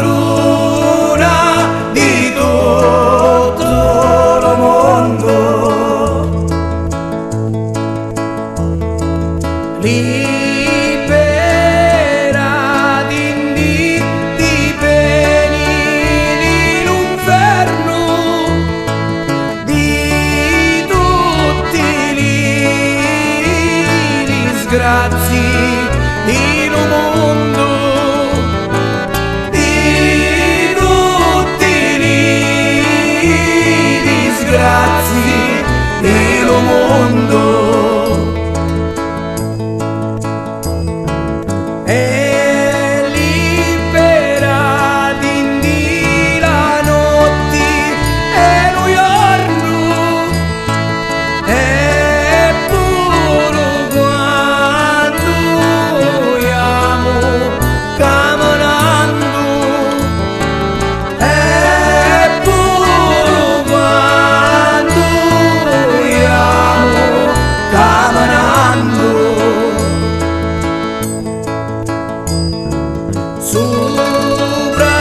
patrona di tutto il mondo. Libera di peni l'inferno, di tutti gli disgrazi in un mondo, di tutti gli disgrazi in un mondo. E libera di la notte e New York, e pure quando stiamo camminando, e pure quando stiamo camminando. Sopra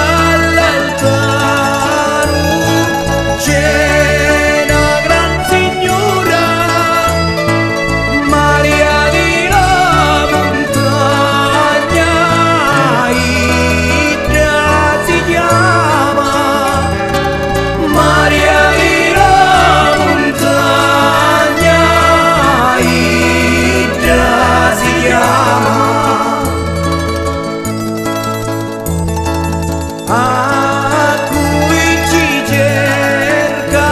l'altare c'è una gran signora, Maria di la montagna, Idra si chiama, Maria di la montagna, Idra si chiama. A cui ci cerca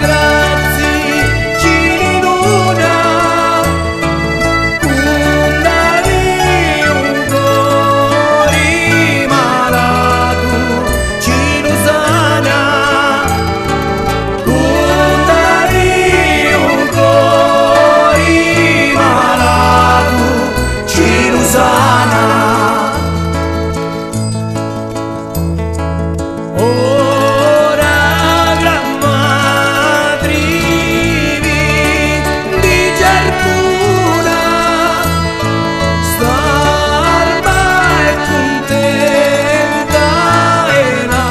grazie ci dona, una di un cuore malato ci lo sana, una di un cuore malato ci lo sana. Ora gran madre di Cercuna, starba e contenta e la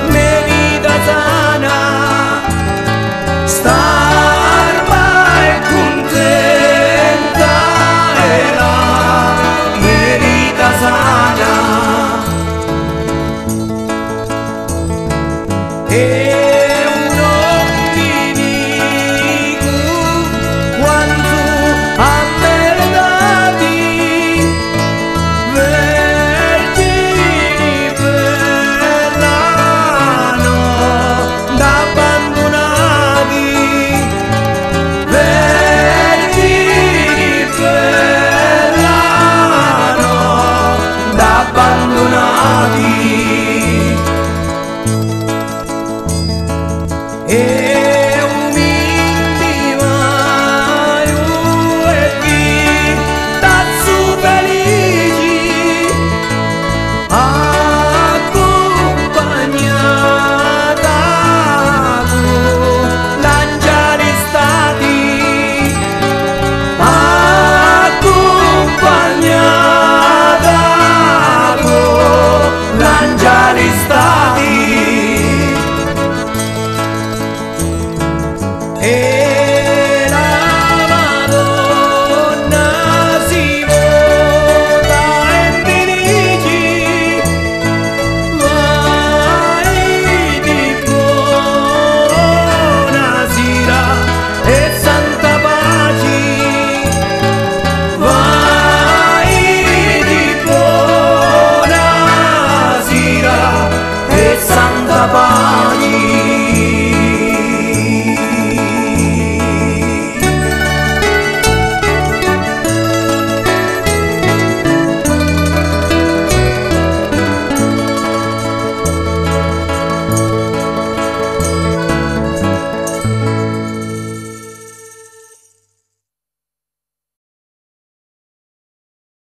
merita sana, starba e contenta e la merita sana. E un dico quanto a verdade, vergini bella no da abbandonati, vergini bella no da abbandonati.